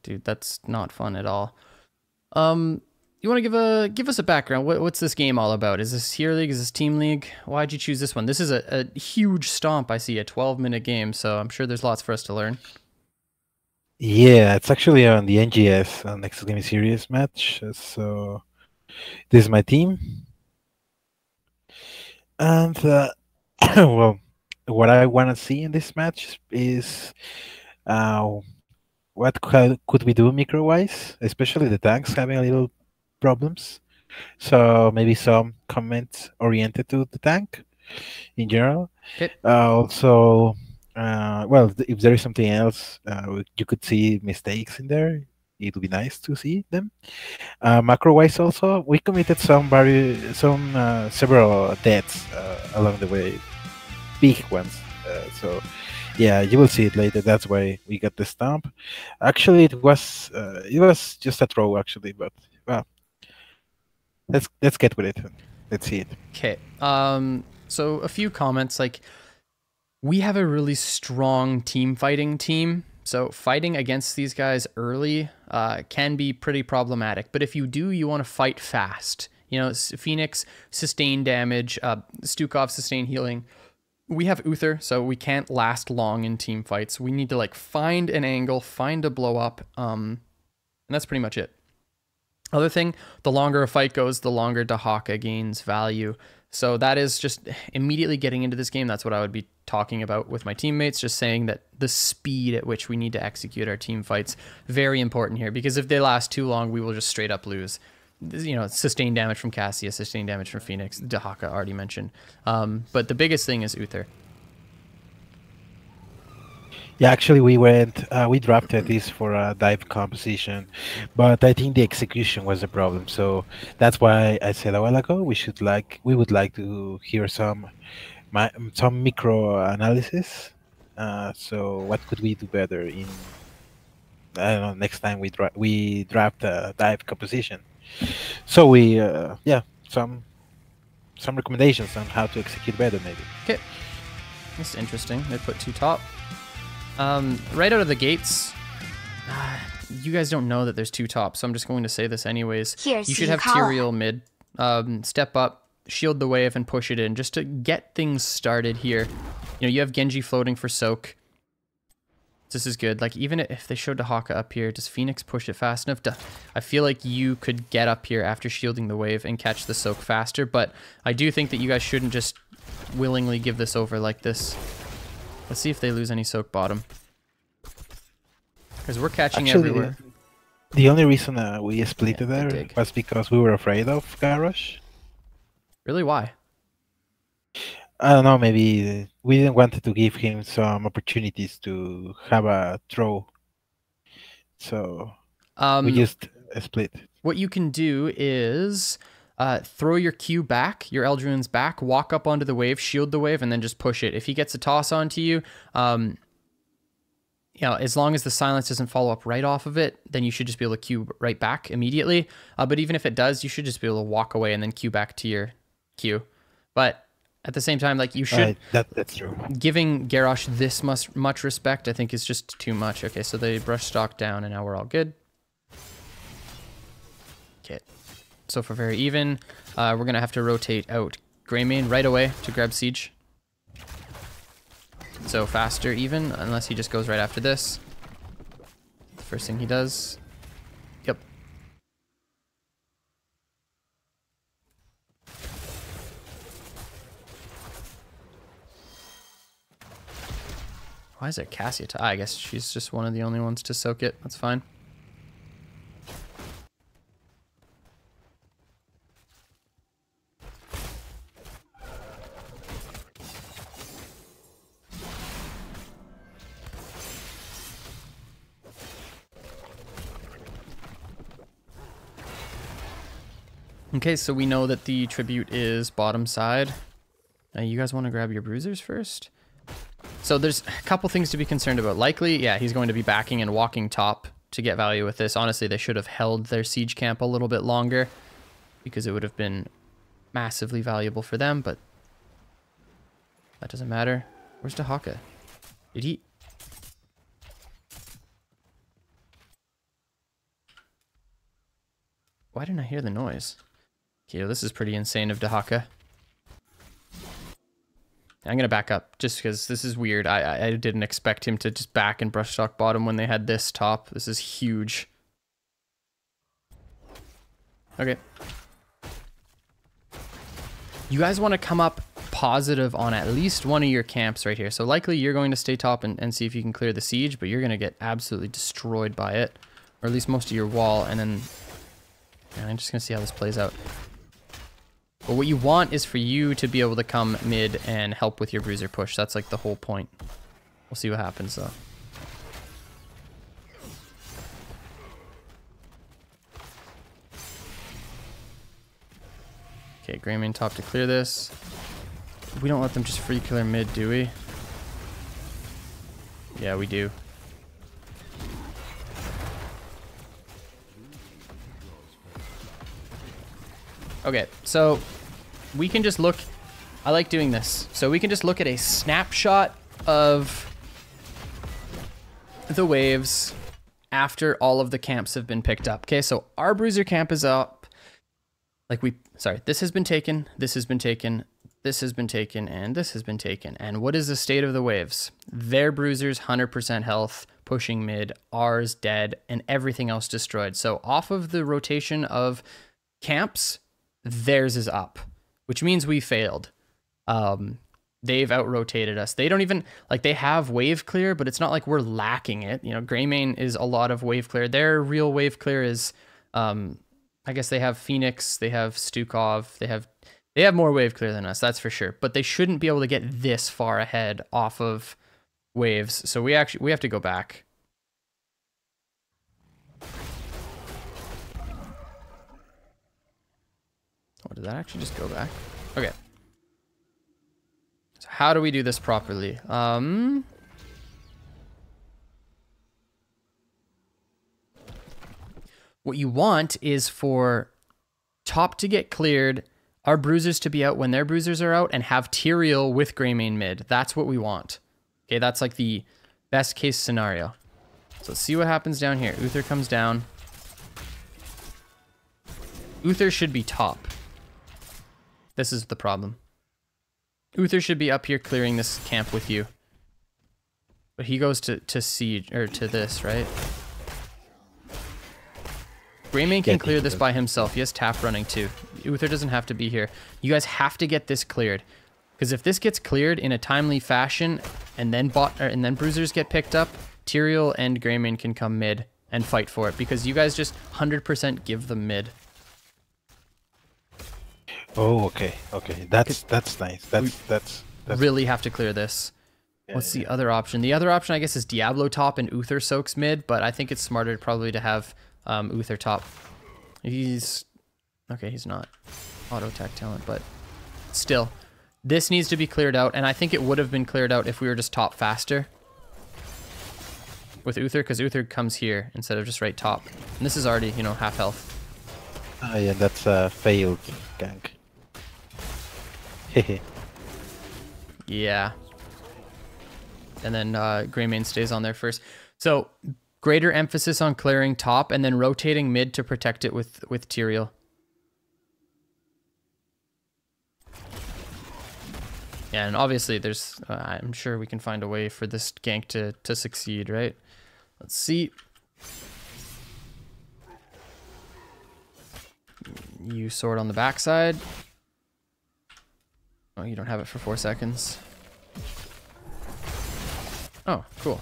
dude, that's not fun at all. You want to give us a background? What's this game all about? Is this Hero League? Is this Team League? Why'd you choose this one? This is a huge stomp. I see a 12-minute game, so I'm sure there's lots for us to learn. Yeah, it's actually on the NGS, Next Game Series match. So this is my team, and well, what I want to see in this match is uh, what could we do micro-wise, especially the tanks having a little problems. So maybe some comments oriented to the tank in general. Okay. Also, well, if there is something else, you could see mistakes in there. It would be nice to see them. Macro-wise, also, we committed several deaths along the way, big ones. So, yeah, you will see it later. That's why we got the stomp. Actually, it was just a throw, actually, but well, let's get with it. Let's see it. Okay. So a few comments, like, we have a really strong team fighting team. So fighting against these guys early can be pretty problematic. But if you do, you want to fight fast. You know, Phoenix, sustain damage, Stukov, sustain healing. We have Uther, so we can't last long in team fights. We need to, like, find an angle, find a blow up, and that's pretty much it. Other thing, the longer a fight goes, the longer Dahaka gains value. So that is just immediately getting into this game. That's what I would be talking about with my teammates, just saying that the speed at which we need to execute our team fights, very important here, because if they last too long, we will just straight up lose. You know, sustained damage from Cassia, sustained damage from Phoenix, Dahaka already mentioned. But the biggest thing is Uther. Yeah, actually, we drafted this for a dive composition, but I think the execution was the problem. So that's why I said a while ago we would like to hear some micro analysis. So what could we do better in, I don't know, next time we draft a dive composition? So yeah, some recommendations on how to execute better, maybe. Okay, that's interesting. They put 2 top. Right out of the gates, you guys don't know that there's 2 top, so I'm just going to say this anyways. You should have Tyrael mid, step up, shield the wave, and push it in, just to get things started here. You know, you have Genji floating for soak. This is good. Like, even if they show Dahaka up here, does Phoenix push it fast enough? I feel like you could get up here after shielding the wave and catch the soak faster, but I do think that you guys shouldn't just willingly give this over like this. Let's see if they lose any soak bottom. Because we're catching everywhere. The only reason we split there was because we were afraid of Garrosh. Really? Why? I don't know, maybe we didn't want to give him some opportunities to have a throw. So we just split. What you can do is throw your Q back, your Eldruin's back, walk up onto the wave, shield the wave, and then just push it. If he gets a toss onto you, you know, as long as the silence doesn't follow up right off of it, then you should just be able to Q right back immediately. But even if it does, you should just be able to walk away and then Q back to your Q. But at the same time, like, you should... That's true. Giving Garrosh this much respect, I think, is just too much. Okay, so they brush stock down, and now we're all good. Okay. So for very even, we're going to have to rotate out Greymane right away to grab Siege. So faster even, unless he just goes right after this. First thing he does. Yep. Why is it Cassia? I guess she's just one of the only ones to soak it. That's fine. Okay, so we know that the tribute is bottom side. You guys want to grab your bruisers first? So there's a couple things to be concerned about. Likely, yeah, he's going to be backing and walking top to get value with this. Honestly, they should have held their siege camp a little bit longer because it would have been massively valuable for them, but that doesn't matter. Where's Dahaka? Did he... Why didn't I hear the noise? Okay, this is pretty insane of Dahaka. I'm gonna back up just because this is weird. I didn't expect him to just back and brushstock bottom when they had this top. This is huge. Okay. You guys want to come up positive on at least one of your camps right here. So likely you're going to stay top and see if you can clear the siege, but you're going to get absolutely destroyed by it. Or at least most of your wall, and then... Yeah, I'm just going to see how this plays out. But what you want is for you to be able to come mid and help with your bruiser push. That's like the whole point. We'll see what happens though. Okay, Greymane top to clear this. We don't let them just free clear mid, do we? Yeah, we do. Okay, so we can just look... I like doing this. So we can just look at a snapshot of the waves after all of the camps have been picked up. Okay, so our bruiser camp is up. Like sorry, this has been taken, this has been taken, this has been taken, and this has been taken. And what is the state of the waves? Their bruisers, 100% health, pushing mid, ours dead, and everything else destroyed. So off of the rotation of camps, theirs is up, which means we failed. They've out-rotated us. They don't even, like, they have wave clear, but it's not like we're lacking it. You know, Greymane is a lot of wave clear. Their real wave clear is... I guess they have Phoenix, they have Stukov, they have more wave clear than us, that's for sure. But they shouldn't be able to get this far ahead off of waves. So we have to go back. Oh, did that actually just go back? Okay. So how do we do this properly? What you want is for top to get cleared, our bruisers to be out when their bruisers are out, and have Tyrael with Greymane mid. That's what we want. Okay, that's like the best case scenario. So let's see what happens down here. Uther comes down. Uther should be top. This is the problem. Uther should be up here clearing this camp with you. But he goes to siege, or to this, right? Greymane can clear this by himself. He has tap running too. Uther doesn't have to be here. You guys have to get this cleared. Because if this gets cleared in a timely fashion, and then bruisers get picked up, Tyrael and Greymane can come mid and fight for it. Because you guys just 100% give them mid. Oh, okay, okay. That's nice. That's really have to clear this. Yeah, what's the other option? The other option, I guess, is Diablo top and Uther soaks mid, but I think it's smarter probably to have Uther top. He's okay, he's not auto tech talent, but still, this needs to be cleared out, and I think it would have been cleared out if we were just top faster with Uther, because Uther comes here instead of just right top, and this is already, you know, half health. Oh yeah, that's a failed gank. Hehe. Yeah. And then Greymane stays on there first. So greater emphasis on clearing top and then rotating mid to protect it with Tyrael. Yeah, and obviously there's, I'm sure we can find a way for this gank to succeed, right? Let's see. You sword on the backside. Oh, you don't have it for 4 seconds. Oh, cool.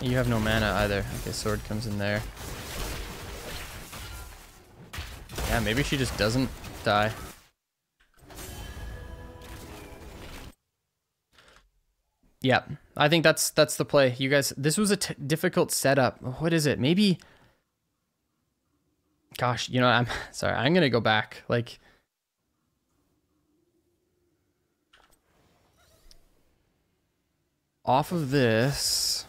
You have no mana either. Okay, sword comes in there. Yeah, maybe she just doesn't die. Yeah, I think that's the play. You guys, this was a difficult setup. What is it? Maybe... Gosh, you know, I'm sorry. I'm going to go back. Like... Off of this...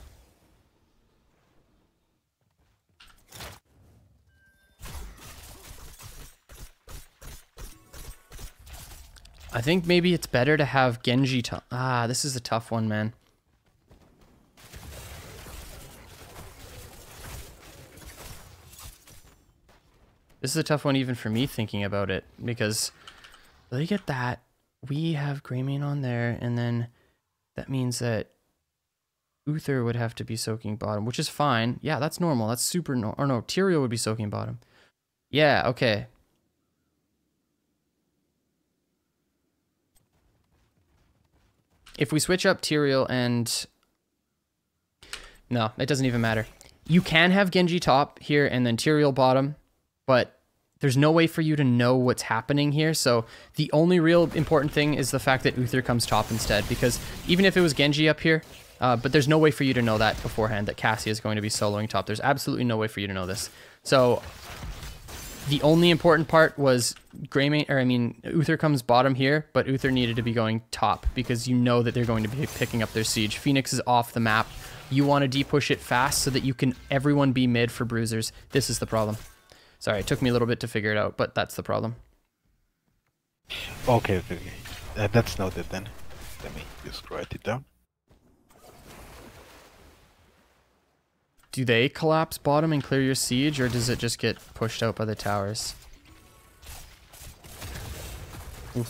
I think maybe it's better to have Genji top. Ah, this is a tough one, man. This is a tough one even for me thinking about it, because they get that. We have Greymane on there, and then that means that Uther would have to be soaking bottom, which is fine. Yeah, that's normal. That's super normal. Or no, Tyrael would be soaking bottom. Yeah, okay. If we switch up Tyrael and... No, it doesn't even matter. You can have Genji top here and then Tyrael bottom, but there's no way for you to know what's happening here. So the only real important thing is the fact that Uther comes top instead, because even if it was Genji up here, but there's no way for you to know that beforehand, that Cassie is going to be soloing top. There's absolutely no way for you to know this. So the only important part was Uther comes bottom here, but Uther needed to be going top because you know that they're going to be picking up their siege. Phoenix is off the map. You want to de-push it fast so that you can everyone be mid for bruisers. This is the problem. Sorry, it took me a little bit to figure it out, but that's the problem. Okay. That's noted then. Let me just write it down. Do they collapse bottom and clear your siege, or does it just get pushed out by the towers? Ooh.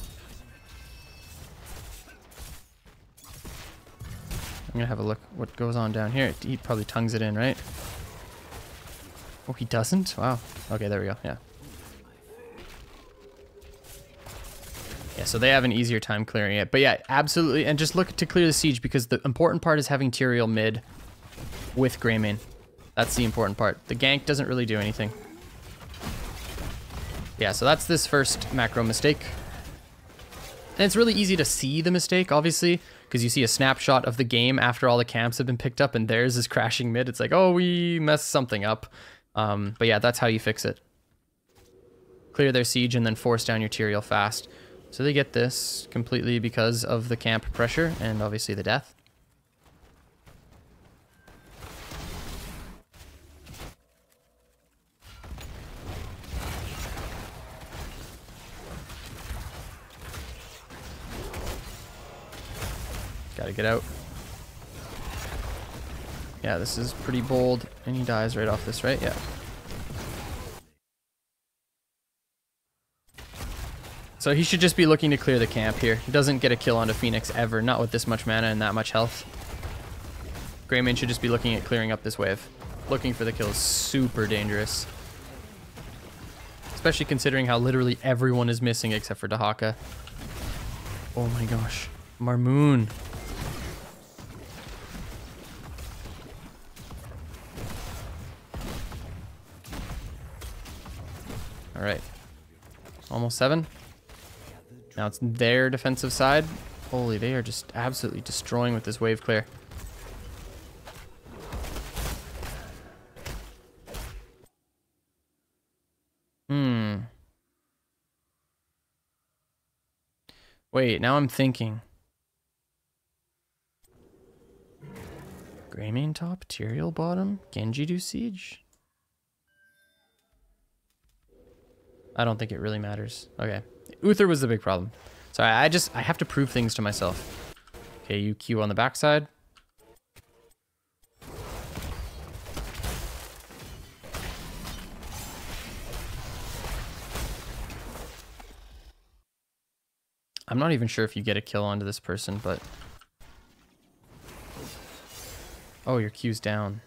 I'm gonna have a look what goes on down here. He probably tongues it in, right? Oh, he doesn't? Wow. Okay, there we go. Yeah. Yeah, so they have an easier time clearing it. But yeah, absolutely. And just look to clear the siege, because the important part is having Tyrael mid with Greymane. That's the important part. The gank doesn't really do anything. Yeah, so that's this first macro mistake. And it's really easy to see the mistake, obviously, because you see a snapshot of the game after all the camps have been picked up and theirs is crashing mid. It's like, oh, we messed something up. But yeah, that's how you fix it. Clear their siege and then force down your Tyrael fast. So they get this completely because of the camp pressure and obviously the death. Gotta get out. Yeah, this is pretty bold. And he dies right off this, right? Yeah. So he should just be looking to clear the camp here. He doesn't get a kill onto Phoenix ever, not with this much mana and that much health. Greymane should just be looking at clearing up this wave. Looking for the kill is super dangerous. Especially considering how literally everyone is missing except for Dahaka. Oh my gosh. Marmoon. Alright. Almost 7. Now it's their defensive side. Holy, they are just absolutely destroying with this wave clear. Wait, now I'm thinking. Greymane top, Tyrael bottom, Genji do siege? I don't think it really matters. Okay. Uther was the big problem. So I have to prove things to myself. Okay, you Q on the backside. I'm not even sure if you get a kill onto this person, but... Oh, your Q's down.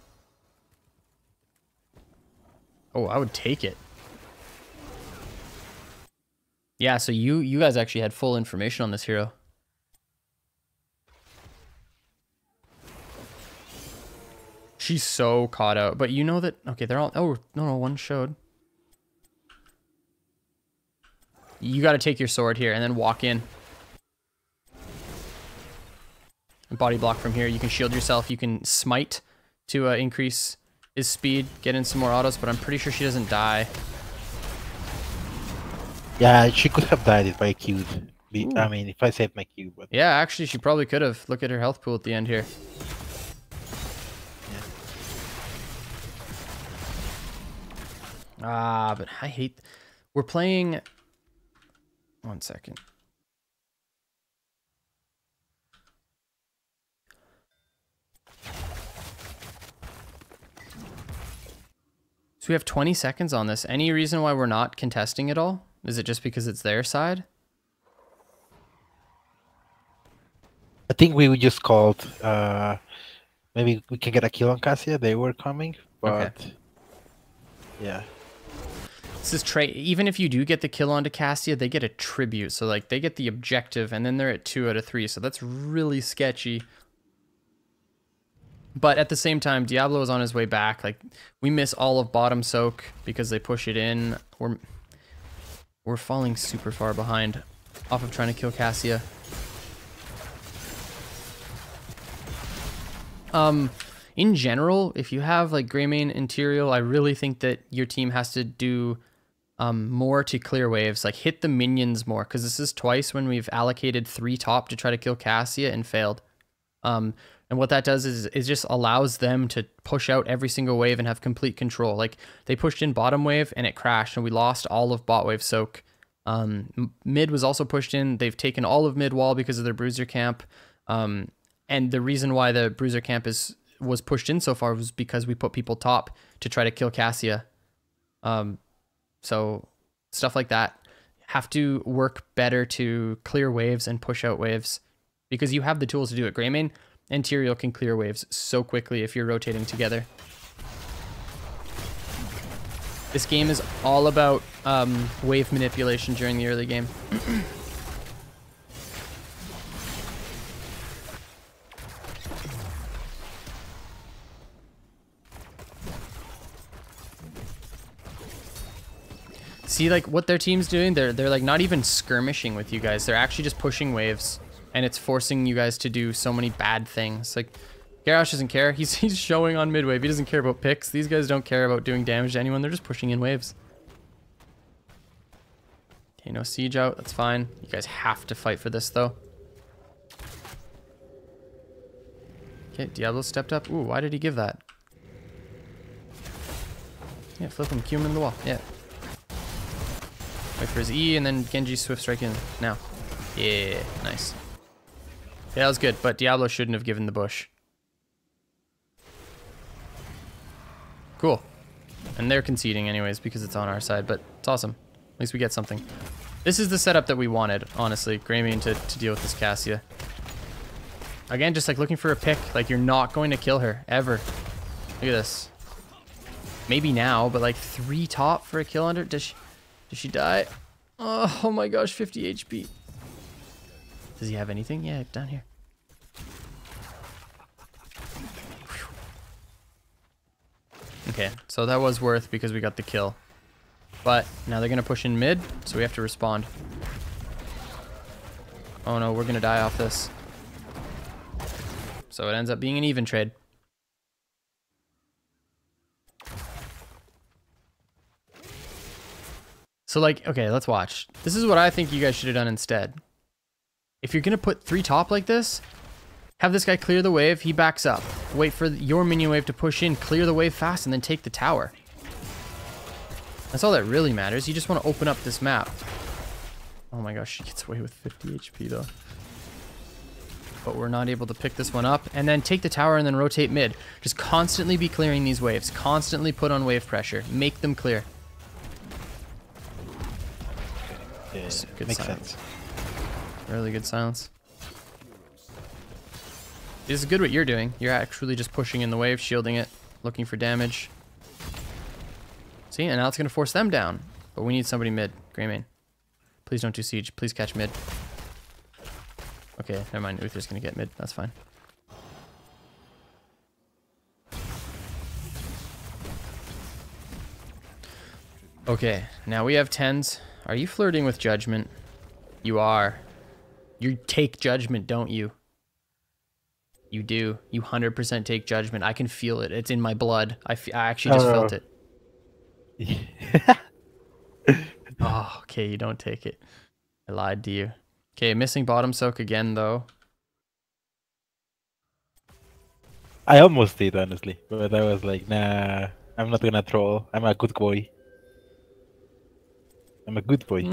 Oh, I would take it. Yeah, so you guys actually had full information on this hero. She's so caught out, but you know that... Okay, they're all... Oh, no, one showed. You got to take your sword here and then walk in. And body block from here. You can shield yourself. You can smite to increase his speed, get in some more autos, but I'm pretty sure she doesn't die. Yeah, she could have died if I queued. I mean, if I saved my queue. But yeah, actually, she probably could have. Look at her health pool at the end here. Ah, but I hate... We're playing... 1 second. So we have 20 seconds on this. Any reason why we're not contesting at all? Is it just because it's their side? I think we just called. Maybe we can get a kill on Cassia. They were coming, but Okay. yeah. This is even if you do get the kill onto Cassia, they get a tribute. So like they get the objective and then they're at 2 out of 3. So that's really sketchy. But at the same time, Diablo is on his way back. Like we miss all of bottom soak because they push it in. We're falling super far behind off of trying to kill Cassia. In general, if you have like Greymane and Tyrael, I really think that your team has to do more to clear waves, like hit the minions more, because this is twice when we've allocated 3 top to try to kill Cassia and failed. And what that does is just allows them to push out every single wave and have complete control. Like they pushed in bottom wave and it crashed and we lost all of bot wave soak. Mid was also pushed in. They've taken all of mid wall because of their bruiser camp. And the reason why the bruiser camp was pushed in so far was because we put people top to try to kill Cassia. So stuff like that have to work better to clear waves and push out waves because you have the tools to do it. Greymane and Tyrael can clear waves so quickly if you're rotating together. This game is all about wave manipulation during the early game. See, like what their team's doing, they're like not even skirmishing with you guys. They're actually just pushing waves, and it's forcing you guys to do so many bad things. Like Garrosh doesn't care. He's showing on mid wave. He doesn't care about picks. These guys don't care about doing damage to anyone. They're just pushing in waves. Okay, no siege out. That's fine. You guys have to fight for this though. Okay, Diablo stepped up. Ooh, why did he give that? Yeah, flip him, cue him in the wall. Yeah. Wait for his E and then Genji swift strike in. Now. Yeah, nice. Yeah, that was good, but Diablo shouldn't have given the bush. Cool. And they're conceding anyways because it's on our side, but it's awesome. At least we get something. This is the setup that we wanted, honestly. Greymane to deal with this Cassia. Again, just like looking for a pick. Like you're not going to kill her, ever. Look at this. Maybe now, but like 3 top for a kill under. Does she die? Oh my gosh, 50 HP. Does he have anything? Yeah, down here. Okay, so that was worth because we got the kill. But now they're going to push in mid, so we have to respond. Oh no, we're going to die off this. So it ends up being an even trade. So like, okay, let's watch. This is what I think you guys should have done instead. If you're going to put 3 top like this, have this guy clear the wave, he backs up. Wait for your minion wave to push in, clear the wave fast, and then take the tower. That's all that really matters. You just want to open up this map. Oh my gosh, she gets away with 50 HP though. But we're not able to pick this one up. And then take the tower and then rotate mid. Just constantly be clearing these waves. Constantly put on wave pressure. Make them clear. Yeah, good makes silence. sense. Really good silence. This is good what you're doing. You're actually just pushing in the wave, shielding it, looking for damage. See, and now it's going to force them down. But we need somebody mid. Greymane. Please don't do siege. Please catch mid. Okay, never mind. Uther's going to get mid. That's fine. Okay, now we have 10s. Are you flirting with judgment? You are. You take judgment, don't you? You do. You 100% take judgment. I can feel it. It's in my blood. I actually just felt it. Oh, okay, you don't take it. I lied to you. Okay, missing bottom soak again, though. I almost did, honestly, but I was like, nah, I'm not gonna troll. I'm a good boy. I'm a good boy.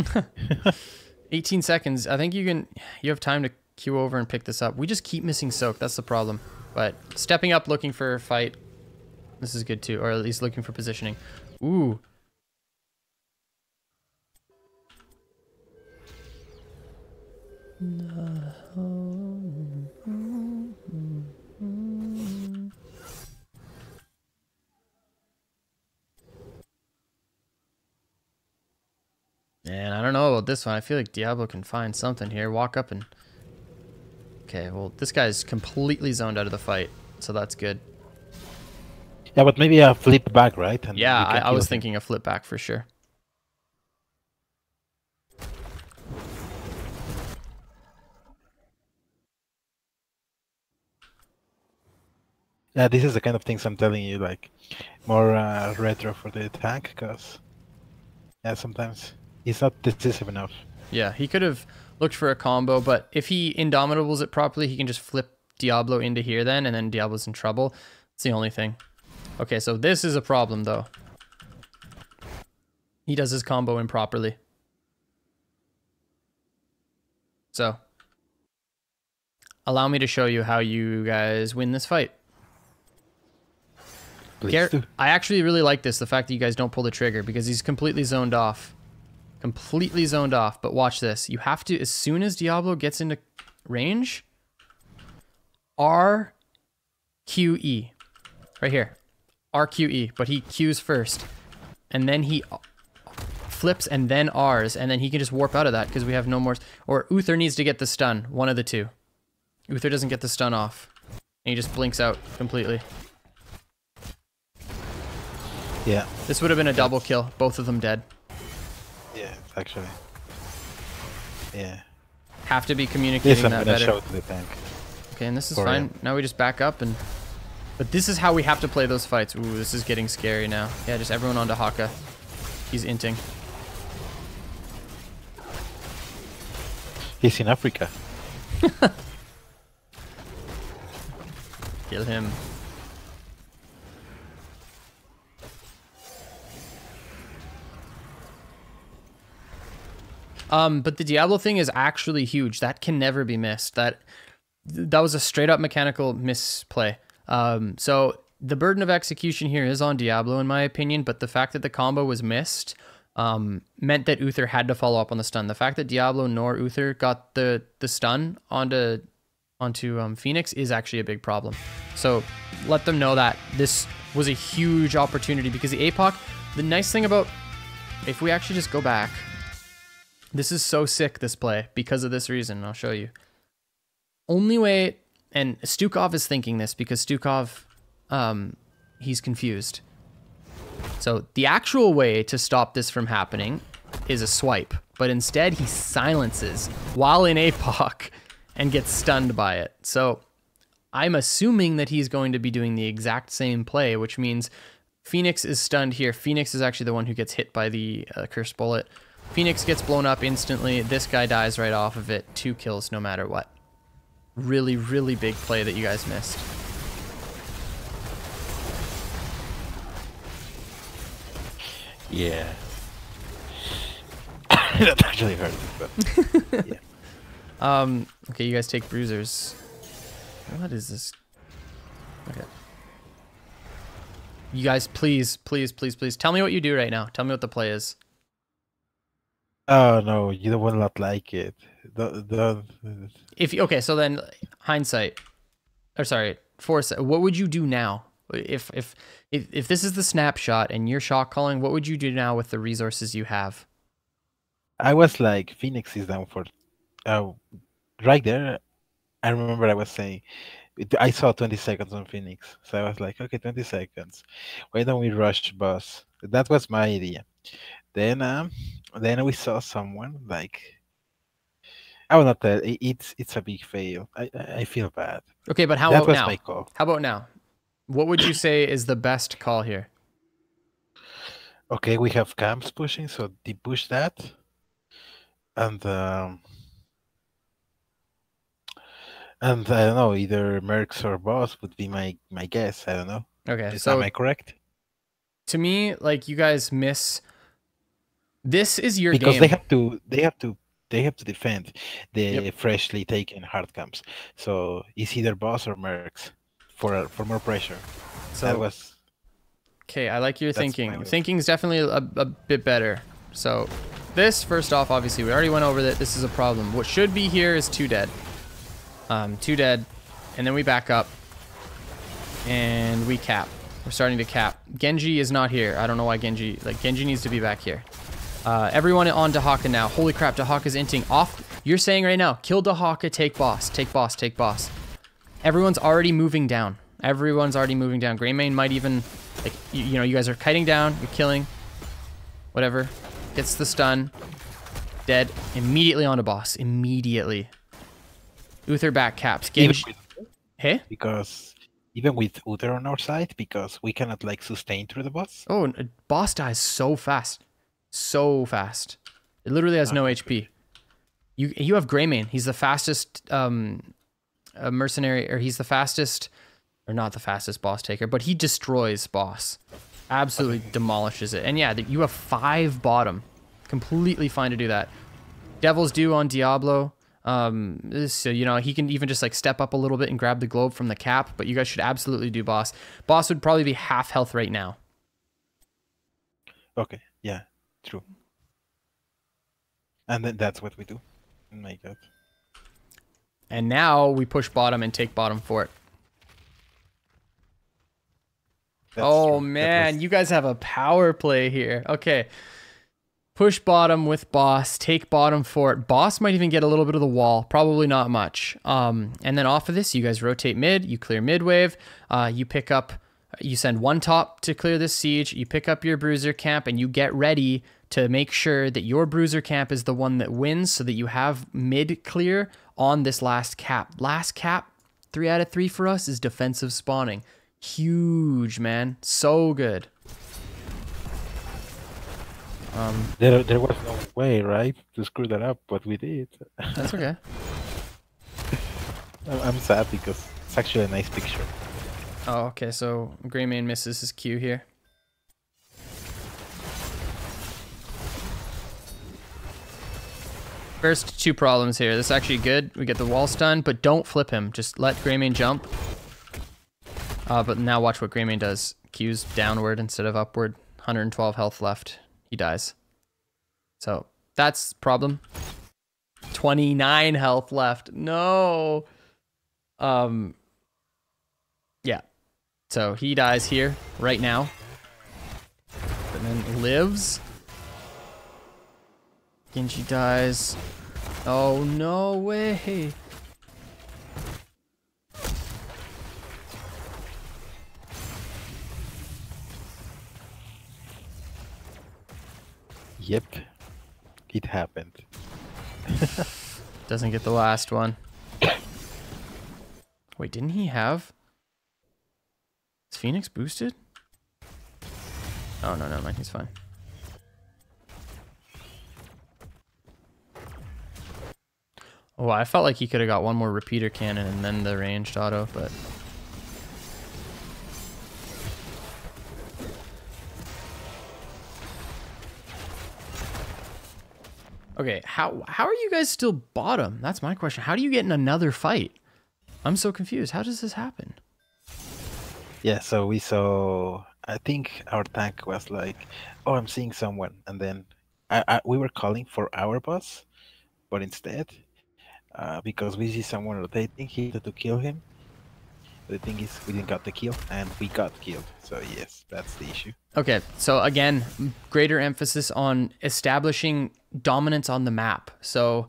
18 seconds. I think you have time to queue over and pick this up. We just keep missing soak. That's the problem. But stepping up, looking for a fight. This is good too, or at least looking for positioning. Ooh. Man, I don't know about this one. I feel like Diablo can find something here. Walk up and... Okay, well, this guy's completely zoned out of the fight, so that's good. Yeah, but maybe a flip back, right? And Yeah, you can I kill was him. thinking a flip back for sure. Yeah, this is the kind of things I'm telling you, like more retro for the tank, because yeah, sometimes it's not decisive enough. Yeah, he could have looked for a combo, but if he Indomitables it properly, he can just flip Diablo into here then, and then Diablo's in trouble. It's the only thing. Okay, so this is a problem, though. He does his combo improperly. So, allow me to show you how you guys win this fight. Please do. I actually really like this, the fact that you guys don't pull the trigger, because he's completely zoned off. Completely zoned off, but watch this. You have to, as soon as Diablo gets into range, RQE. Right here. RQE, but he Qs first. And then he flips and then Rs, and then he can just warp out of that because we have no more... Or Uther needs to get the stun, one of the two. Uther doesn't get the stun off. And he just blinks out completely. Yeah. This would have been a double kill, both of them dead. Yeah, actually. Yeah. Have to be This communicating I'm that gonna better. show to the tank. Okay, and this is For fine. him. Now we just back up and... But this is how we have to play those fights. Ooh, this is getting scary now. Yeah, just everyone onto Haka. He's inting. He's in Africa. Kill him. But the Diablo thing is actually huge. That can never be missed. That was a straight up mechanical misplay. So the burden of execution here is on Diablo, in my opinion, but the fact that the combo was missed meant that Uther had to follow up on the stun. The fact that Diablo nor Uther got the stun onto Phoenix is actually a big problem. So let them know that this was a huge opportunity, because the APOC, the nice thing about, if we actually just go back, this is so sick, this play, because of this reason. I'll show you. Only way, and Stukov is thinking this because Stukov, he's confused. So the actual way to stop this from happening is a swipe, but instead he silences while in APOC and gets stunned by it. So I'm assuming that he's going to be doing the exact same play, which means Phoenix is stunned here. Phoenix is actually the one who gets hit by the cursed bullet. Phoenix gets blown up instantly. This guy dies right off of it. 2 kills no matter what. Really, really big play that you guys missed. Yeah. That actually hurt, but yeah. Okay, you guys take bruisers. What is this? Okay. You guys, please, please, please, please, tell me what you do right now. Tell me what the play is. Oh no, you will not like it. The Okay, so then hindsight, or sorry, foresight. What would you do now if this is the snapshot and you're shot calling? What would you do now with the resources you have? I was like, Phoenix is down for right there. I remember I was saying, I saw 20 seconds on Phoenix, so I was like, okay, 20 seconds. Why don't we rush boss? That was my idea. Then we saw someone like, I will not tell. It's a big fail. I feel bad. Okay, but how That about was now? my call. How about now? What would you say is the best call here? Okay, we have camps pushing, so depush that, and I don't know, either Mercs or boss would be my guess. I don't know. Okay, Am I so correct? to me, like, you guys miss. This is your Because game. they have to defend the Yep. freshly taken hard camps. So it's either boss or Mercs for more pressure. So That was Okay, I like your That's thinking. my Your move. thinking's definitely a bit better. So this, first off, obviously, we already went over that. This is a problem. What should be here is 2 dead. 2 dead. And then we back up. And we cap. We're starting to cap. Genji is not here. I don't know why Genji... Like, Genji needs to be back here. Everyone on Dahaka now. Holy crap, Dahaka's inting off. You're saying right now, kill Dahaka, take boss. Take boss, take boss. Everyone's already moving down. Everyone's already moving down. Greymane might even... Like, you know, you guys are kiting down. You're killing. Whatever. Gets the stun. Dead. Immediately onto boss. Immediately. Uther back caps. Genji... Hey? Because even with Uther on our side, because we cannot like sustain through the boss. Oh, boss dies so fast. So fast. It literally has no HP. You have Greymane. He's the fastest mercenary, or he's the fastest, or not the fastest boss taker, but he destroys boss. Absolutely demolishes it. And yeah, you have 5 bottom. Completely fine to do that. Devil's Due on Diablo. So, you know, he can even just like step up a little bit and grab the globe from the cap, but you guys should absolutely do boss. Boss would probably be half health right now. Okay, yeah, true. And then that's what we do. Oh my god. And now we push bottom and take bottom fort. Oh man, you guys have a power play here. Okay. Push bottom with boss, take bottom fort. Boss might even get a little bit of the wall, probably not much. And then off of this, you guys rotate mid, you clear mid wave, you pick up, you send 1 top to clear this siege, you pick up your bruiser camp, and you get ready to make sure that your bruiser camp is the one that wins so that you have mid clear on this last cap. Last cap, 3 out of 3 for us, is defensive spawning. Huge, man. So good. There was no way, right, to screw that up, but we did. That's okay. I'm sad because it's actually a nice picture. Oh, okay, so Greymane misses his Q here. First 2 problems here. This is actually good. We get the wall stun, but don't flip him. Just let Greymane jump. But now watch what Greymane does. Q's downward instead of upward. 112 health left. He dies. So that's problem. 29 health left. No. Yeah. So he dies here right now. And then lives. Genji dies. Oh, no way. Yep, it happened. Doesn't get the last one. Wait, didn't he have... Is Phoenix boosted? Oh, no, never mind. He's fine. Oh, I felt like he could have got one more repeater cannon and then the ranged auto, but... Okay, how are you guys still bottom? That's my question. How do you get in another fight? I'm so confused. How does this happen? Yeah, so we saw, I think our tank was like, oh, I'm seeing someone. And then we were calling for our boss, but instead, because we see someone rotating, he had to kill him. The thing is, we didn't got the kill, and we got killed. So yes, that's the issue. Okay, so again, greater emphasis on establishing dominance on the map. So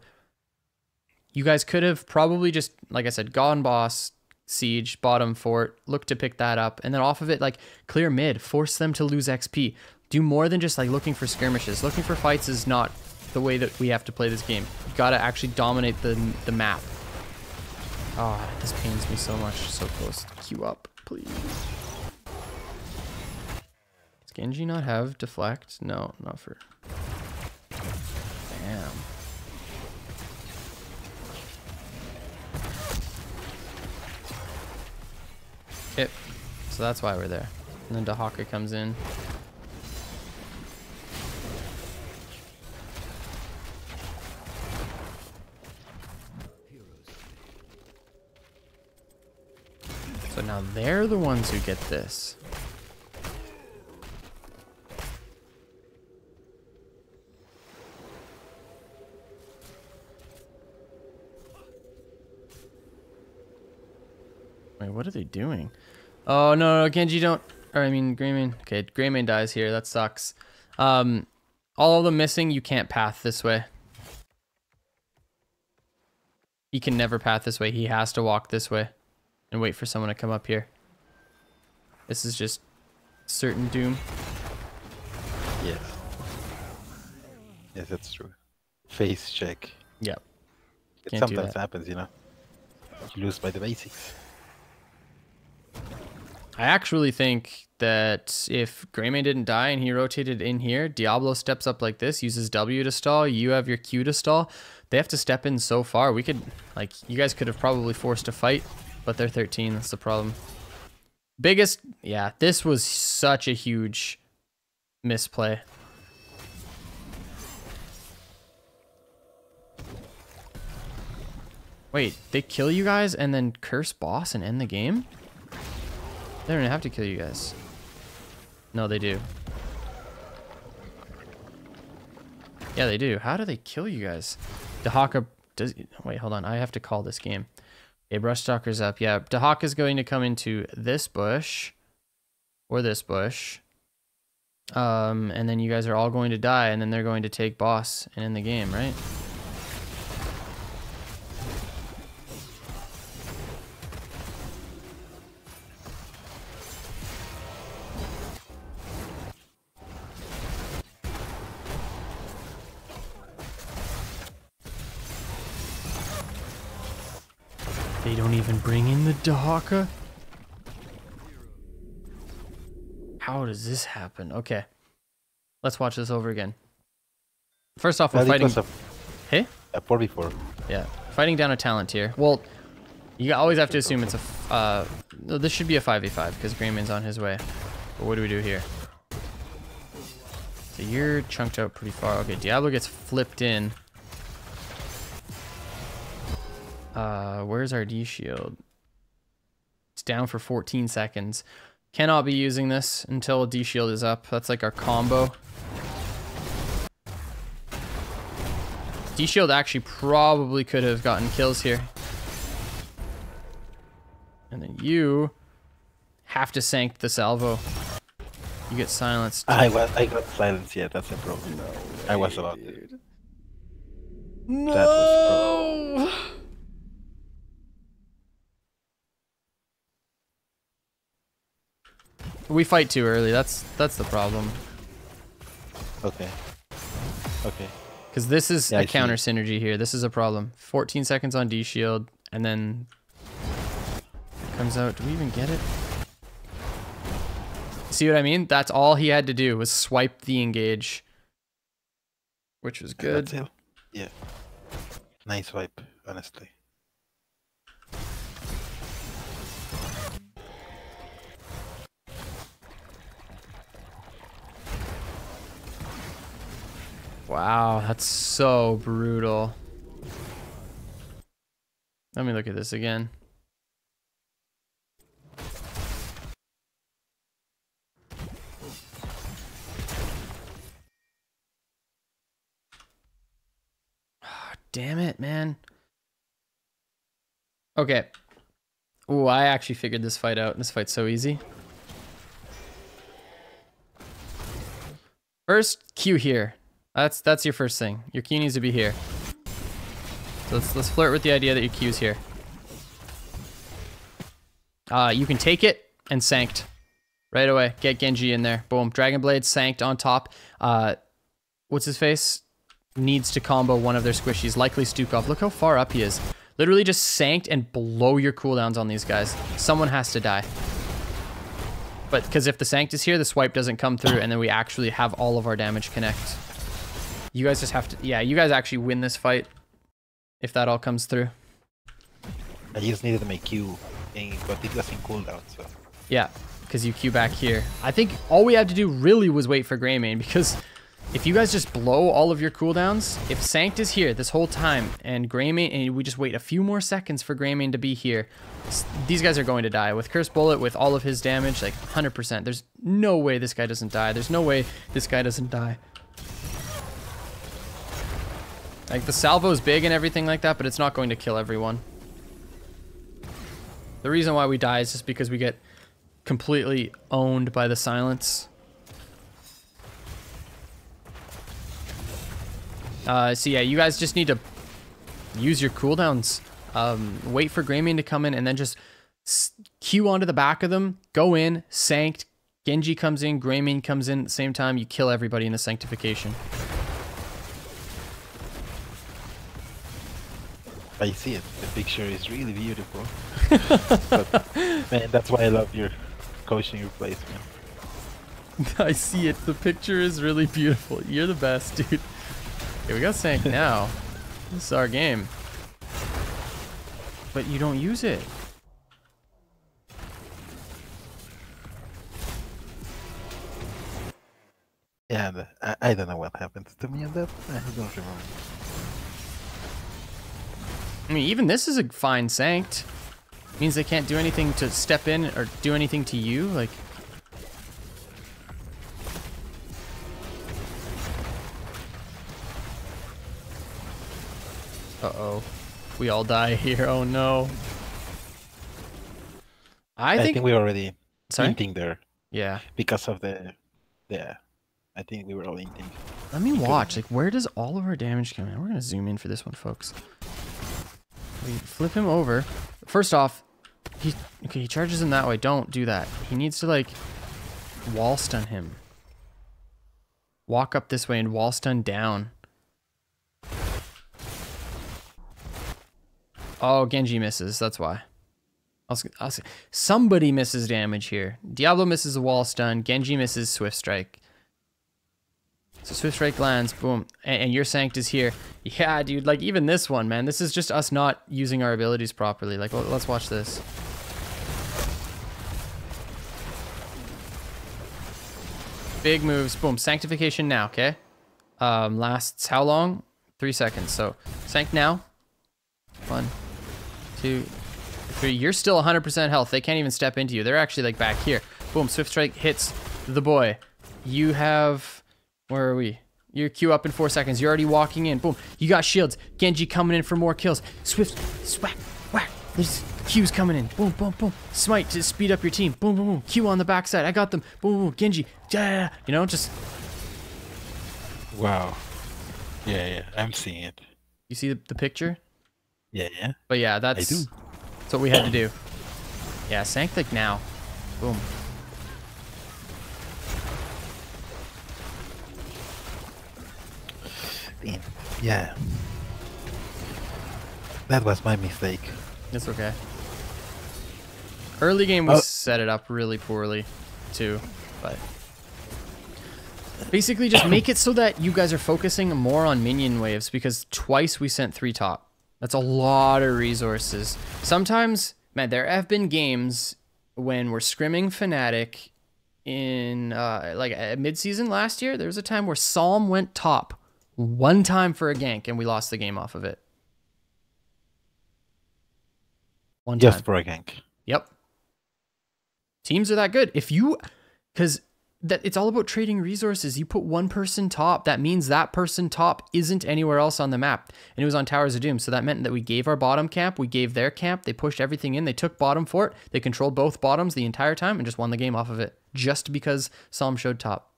you guys could have probably just, like I said, gone boss, siege, bottom fort, look to pick that up, and then off of it, like, clear mid, force them to lose XP. Do more than just, like, looking for skirmishes. Looking for fights is not the way that we have to play this game. You gotta actually dominate the map. Oh, this pains me so much. So close. Queue up, please. Does Genji not have deflect? No, not for... Damn. Yep. So that's why we're there. And then Dahaka comes in. So now they're the ones who get this. Wait, what are they doing? Oh, no, no, Genji don't... Or, I mean, Greymane. Okay, Greymane dies here. That sucks. All of them missing, you can't path this way. He can never path this way. He has to walk this way and wait for someone to come up here. This is just certain doom. Yes. Yes, that's true. Face check. Yep. It sometimes happens, you know. You lose by the basics. I actually think that if Greymane didn't die and he rotated in here, Diablo steps up like this, uses W to stall, you have your Q to stall. They have to step in so far. We could, like, you guys could have probably forced a fight, but they're 13. That's the problem. Biggest, yeah, this was such a huge misplay. Wait, they kill you guys and then curse boss and end the game? They don't have to kill you guys. No, they do. Yeah, they do. How do they kill you guys? Dahaka does... Wait, hold on. I have to call this game. Okay, Brushstalker's up. Yeah, Dahaka's going to come into this bush. Or this bush. And then you guys are all going to die, and then they're going to take boss and end the game, right? They don't even bring in the Dahaka? How does this happen? Okay. Let's watch this over again. First off, we're fighting... Hey? A 4v4. Yeah. Fighting down a talent tier. Well, you always have to assume it's a... no, this should be a 5v5 because Greymane's on his way. But what do we do here? So you're chunked out pretty far. Okay, Diablo gets flipped in. Where's our D shield? It's down for 14 seconds. Cannot be using this until D shield is up. That's like our combo. D shield actually probably could have gotten kills here. And then you have to sank the salvo. You get silenced. I got silenced, yeah, that's a problem. No way, I was about to. No! That was a problem. We fight too early. That's the problem. Okay. Okay. Because this is a counter synergy here. This is a problem. 14 seconds on D shield, and then it comes out. Do we even get it? See what I mean? That's all he had to do was swipe the engage, which was good. That's it. Yeah. Nice swipe, honestly. Wow, that's so brutal. Let me look at this again. Oh, damn it, man. Okay. Ooh, I actually figured this fight out. This fight's so easy. First, Q here. That's your first thing. Your Q needs to be here. So let's flirt with the idea that your Q's here. You can take it and sanked. Right away. Get Genji in there. Boom. Dragon Blade sanked on top. What's his face? Needs to combo one of their squishies. Likely Stukov. Look how far up he is. Literally just sanked and blow your cooldowns on these guys. Someone has to die. But because if the sanct is here, the swipe doesn't come through, and then we actually have all of our damage connect. You guys just have to... Yeah, you guys actually win this fight if that all comes through. I just needed to make Q, but it was in cooldown, so... Yeah, because you Q back here. I think all we had to do really was wait for Greymane, because if you guys just blow all of your cooldowns, if Sanct is here this whole time, and Greymane, and we just wait a few more seconds for Greymane to be here, these guys are going to die. With Curse Bullet, with all of his damage, like 100%. There's no way this guy doesn't die. There's no way this guy doesn't die. Like, the salvo is big and everything like that, but it's not going to kill everyone. The reason why we die is just because we get completely owned by the silence. So yeah, you guys just need to use your cooldowns. Wait for Greymane to come in and then just Q onto the back of them. Go in, sanced. Genji comes in, Greymane comes in at the same time. You kill everybody in the sanctification. I see it. The picture is really beautiful. But, man, that's why I love your coaching your plays, man. I see it. The picture is really beautiful. You're the best, dude. Okay, we got sank now. This is our game. But you don't use it. Yeah, I don't know what happened to me on that. I don't remember. I mean, even this is a fine sanced. Means they can't do anything to step in or do anything to you. Like, uh-oh. We all die here. Oh, no. I think we already Sorry? inting there. Yeah. Because of the... Yeah. I think we were all inting. Let me watch. Like, where does all of our damage come in? We're going to zoom in for this one, folks. We flip him over. First off, he charges him that way. Don't do that. He needs to, like, wall stun him. Walk up this way and wall stun down. Oh, Genji misses. That's why. I'll say, somebody misses damage here. Diablo misses a wall stun. Genji misses Swift Strike. So Swift Strike lands. Boom. And your Sanct is here. Yeah, dude. Like, even this one, man. This is just us not using our abilities properly. Like, let's watch this. Big moves. Boom. Sanctification now, okay? Lasts how long? 3 seconds. So, Sanct now. 1, 2, 3. You're still 100% health. They can't even step into you. They're actually, like, back here. Boom. Swift Strike hits the boy. You have... Where are we? Your Q up in 4 seconds. You're already walking in. Boom. You got shields. Genji coming in for more kills. Swift. Swag. Whack. There's Q's coming in. Boom, boom, boom. Smite to speed up your team. Boom, boom, boom. Q on the backside. I got them. Boom, boom. Genji. Yeah. You know, just... Wow. Yeah. I'm seeing it. You see the picture? Yeah. But yeah, that's what we had to do. Yeah, Sanct like now. Boom. Yeah. That was my mistake. It's okay. Early game we set it up really poorly too, but basically just make it so that you guys are focusing more on minion waves, because twice we sent 3 top. That's a lot of resources. Sometimes, man, there have been games when we're scrimming Fnatic in like mid-season last year. There was a time where Psalm went top 1 time for a gank and we lost the game off of it. 1 time. Just for a gank. Yep. Teams are that good. If you, because it's all about trading resources. You put one person top, that means that person top isn't anywhere else on the map. And it was on Towers of Doom. So that meant that we gave our bottom camp, we gave their camp, they pushed everything in, they took bottom fort, they controlled both bottoms the entire time and just won the game off of it. Just because Psalm showed top.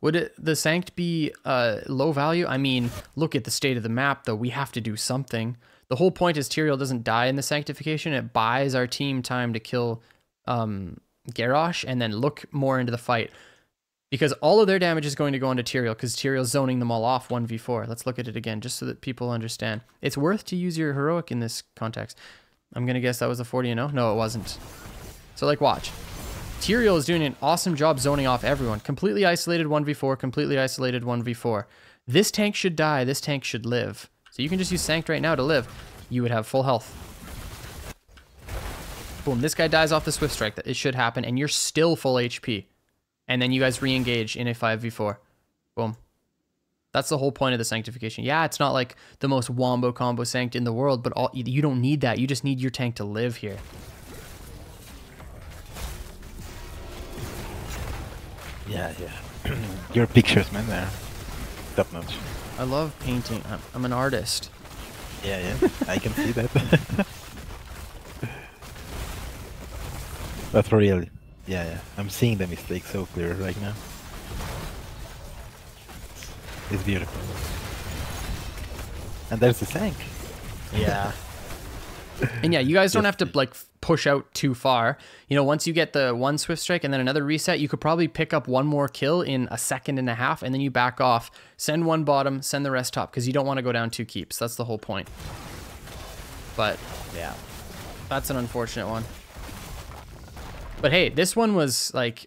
Would the Sanct be low value? I mean, look at the state of the map, though. We have to do something. The whole point is Tyrael doesn't die in the Sanctification. It buys our team time to kill Garrosh and then look more into the fight. Because all of their damage is going to go into Tyrael, because Tyrael's zoning them all off 1v4. Let's look at it again, just so that people understand. It's worth to use your heroic in this context. I'm going to guess that was a 40-0? No, it wasn't. So, like, watch. Tyrael is doing an awesome job zoning off everyone. Completely isolated 1v4, completely isolated 1v4. This tank should die, this tank should live. So you can just use Sanct right now to live. You would have full health. Boom, this guy dies off the Swift Strike. It should happen, and you're still full HP. And then you guys re-engage in a 5v4. Boom. That's the whole point of the Sanctification. Yeah, it's not like the most wombo combo Sanct in the world, but you don't need that. You just need your tank to live here. Yeah. Your pictures, man, they're top notch. I love painting. I'm an artist. Yeah, I can see that. But for real, yeah, yeah. I'm seeing the mistake so clear right now. It's beautiful. And there's the tank. Yeah. And yeah, you guys don't have to like push out too far. You know, once you get the one swift strike and then another reset, you could probably pick up one more kill in a second and a half, and then you back off, send one bottom, send the rest top, because you don't want to go down 2 keeps. That's the whole point. But yeah, that's an unfortunate one. But hey, this one was like,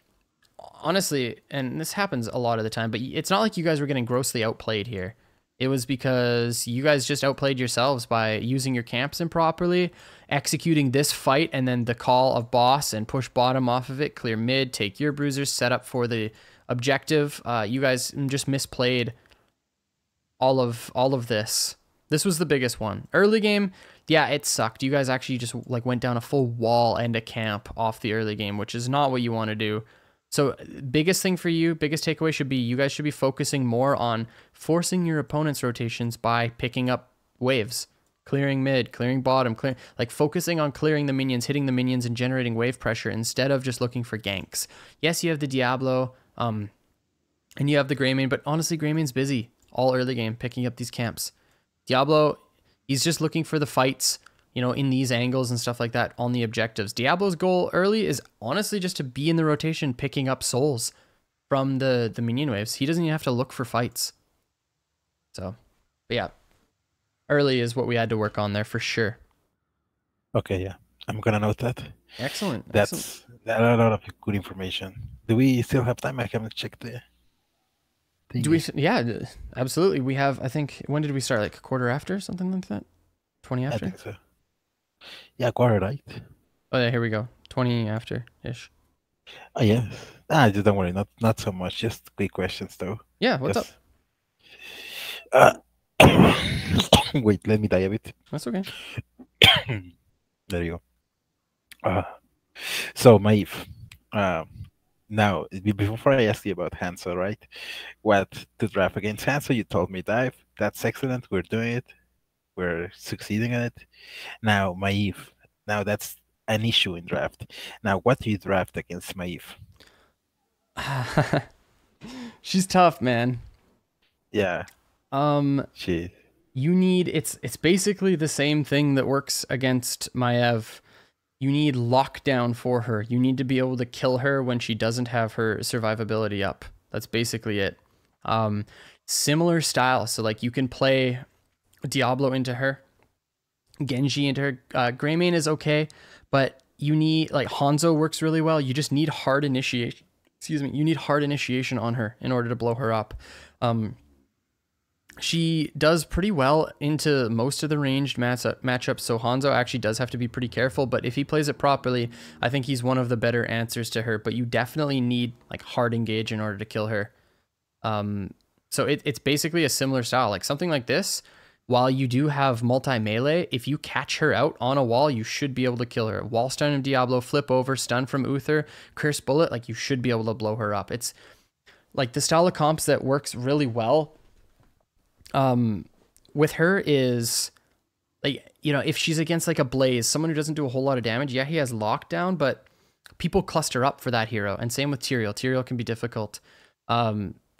honestly, and this happens a lot of the time, but it's not like you guys were getting grossly outplayed here. It was because you guys just outplayed yourselves by using your camps improperly, executing this fight, and then the call of boss and push bottom off of it, clear mid, take your bruisers, set up for the objective. You guys just misplayed all of this. This was the biggest one. Early game, yeah, it sucked. You guys actually just like went down a full wall and a camp off the early game, which is not what you want to do. So biggest thing for you, biggest takeaway should be you guys should be focusing more on forcing your opponent's rotations by picking up waves, clearing mid, clearing bottom, like focusing on clearing the minions, hitting the minions, and generating wave pressure instead of just looking for ganks. Yes, you have the Diablo, and you have the Greymane, but honestly, Greymane's busy all early game picking up these camps. Diablo, he's just looking for the fights, you know, in these angles and stuff like that on the objectives. Diablo's goal early is honestly just to be in the rotation picking up souls from the minion waves. He doesn't even have to look for fights. So, but yeah, early is what we had to work on there for sure. Okay, yeah. I'm gonna note that. Excellent. That's a lot of good information. Do we still have time? I haven't checked the thing. Do we? Yeah, absolutely. We have, I think, when did we start? Like a quarter after, something like that? 20 after? I think so. Yeah, quarter, right? Oh, yeah, here we go. 20 after-ish. Oh, yeah. Just don't worry. Not so much. Just quick questions, though. Yeah, what's up? Wait, let me die a bit. That's okay. There you go. So, Maeve, now, before I ask you about Hanzo, right? What to draft against Hanzo, you told me dive. That's excellent. We're doing it. We're succeeding at it. Now, Maeve. Now, that's an issue in draft. Now, what do you draft against Maeve? She's tough, man. Yeah. You need, it's basically the same thing that works against Maiev. You need lockdown for her. You need to be able to kill her when she doesn't have her survivability up. That's basically it. Similar style. So like you can play Diablo into her, Genji into her. Greymane is okay, but you need, like, Hanzo works really well. You just need hard initiation. Excuse me. You need hard initiation on her in order to blow her up. She does pretty well into most of the ranged matchups, so Hanzo actually does have to be pretty careful, but if he plays it properly, I think he's one of the better answers to her, but you definitely need like hard engage in order to kill her. So it's basically a similar style, like something like this. While you do have multi-melee, if you catch her out on a wall, you should be able to kill her. Wall stun of Diablo, flip over, stun from Uther, curse bullet, like you should be able to blow her up. It's like the style of comps that works really well with her is, like, you know, if she's against like a Blaze, someone who doesn't do a whole lot of damage, yeah, he has lockdown, but people cluster up for that hero. And same with Tyrael. Tyrael can be difficult.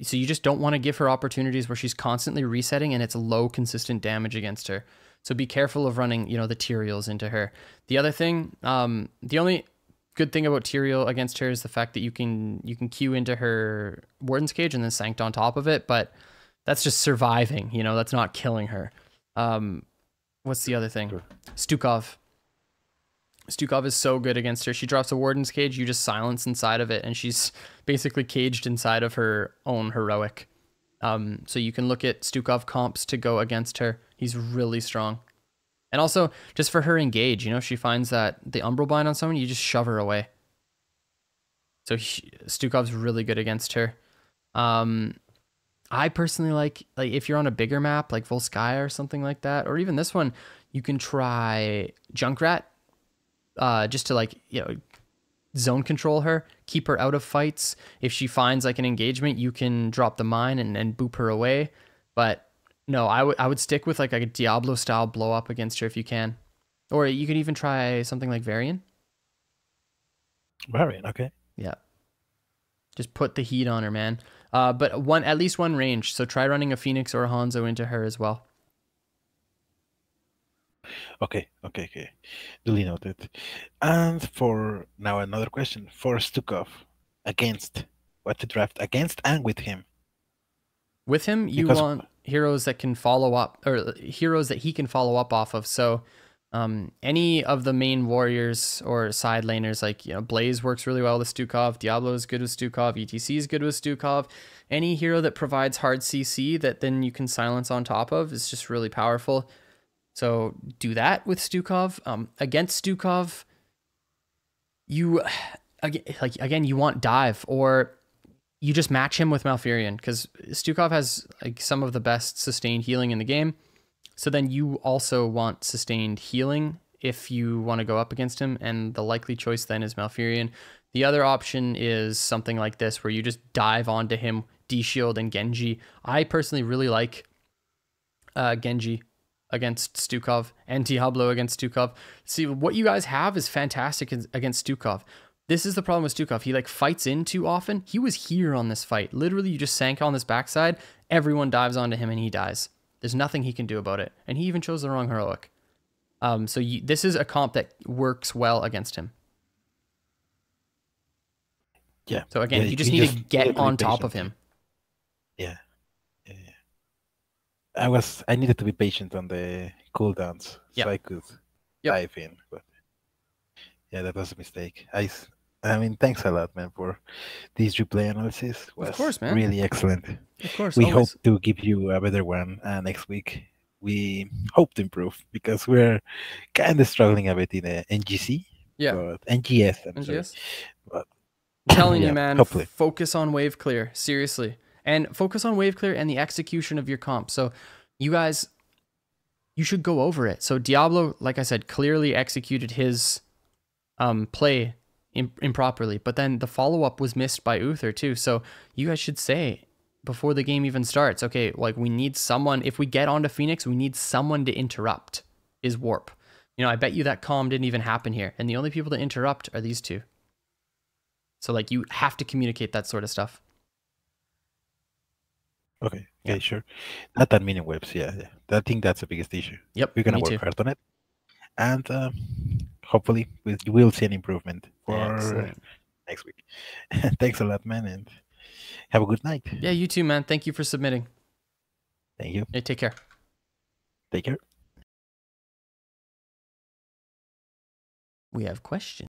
So you just don't want to give her opportunities where she's constantly resetting and it's low consistent damage against her. So be careful of running, you know, the Tyraels into her. The other thing, the only good thing about Tyrael against her is the fact that you can queue into her Warden's Cage and then Sanct on top of it, but that's just surviving, you know, that's not killing her. What's the other thing? Sure. Stukov. Stukov is so good against her. She drops a Warden's Cage, you just silence inside of it, and she's basically caged inside of her own heroic. So you can look at Stukov comps to go against her. He's really strong. And also, just for her engage, you know, she finds that the Umbral Bind on someone, you just shove her away. So Stukov's really good against her. I personally like if you're on a bigger map, like Volskaya or something like that, or even this one, you can try Junkrat, just to, like, you know, zone control her, keep her out of fights. If she finds like an engagement, you can drop the mine and boop her away. But no, I would stick with like a Diablo style blow up against her if you can. Or you could even try something like Varian. Varian, okay. Yeah. Just put the heat on her, man. But at least one range. So try running a Phoenix or a Hanzo into her as well. Okay, okay, okay. Duly noted. And for now, another question for Stukov against what to draft against and with him. With him, you Because want heroes that can follow up, or heroes that he can follow up off of. So any of the main warriors or side laners, like, Blaze works really well with Stukov, Diablo is good with Stukov, ETC is good with Stukov. Any hero that provides hard CC that then you can silence on top of is just really powerful. So do that with Stukov. Against Stukov, you again you want dive, or you just match him with Malfurion, because Stukov has like some of the best sustained healing in the game. So then you also want sustained healing if you want to go up against him, and the likely choice then is Malfurion. The other option is something like this, where you just dive onto him, D-Shield and Genji. I personally really like Genji against Stukov and Diablo against Stukov. See, what you guys have is fantastic against Stukov. This is the problem with Stukov. He fights in too often. He was here on this fight. Literally, you just sank on this backside. Everyone dives onto him and he dies. There's nothing he can do about it. And he even chose the wrong heroic. So this is a comp that works well against him. yeah. So again, yeah, you just need to get needed to be on top patient. of him. Yeah. Yeah. I needed to be patient on the cooldowns Yep. so I could dive in. But yeah, that was a mistake. I mean, thanks a lot, man, for this replay analysis. Was Of course, man. really excellent. Of course, We always. hope to give you a better one next week. We hope to improve because we're kind of struggling a bit in NGC. Yeah. But NGS, I'm sorry. NGS? But I'm telling yeah, you, man, hopefully. focus on wave clear. Seriously. And focus on wave clear and the execution of your comp. So you guys, you should go over it. So Diablo, like I said, clearly executed his play improperly, but then the follow-up was missed by Uther too. So you guys should say before the game even starts, okay, like, we need someone, if we get onto Phoenix, we need someone to interrupt his warp. I bet you that calm didn't even happen here, and the only people to interrupt are these two. So like, you have to communicate that sort of stuff. Okay, Yeah. sure. Not that many webs, yeah. I think that's the biggest issue. Yep, We're gonna me work too. hard on it, and hopefully we'll see an improvement for Excellent. next week. Thanks a lot, man, and have a good night. Yeah, you too, man. Thank you for submitting. Thank you. Hey, take care. Take care. We have questions.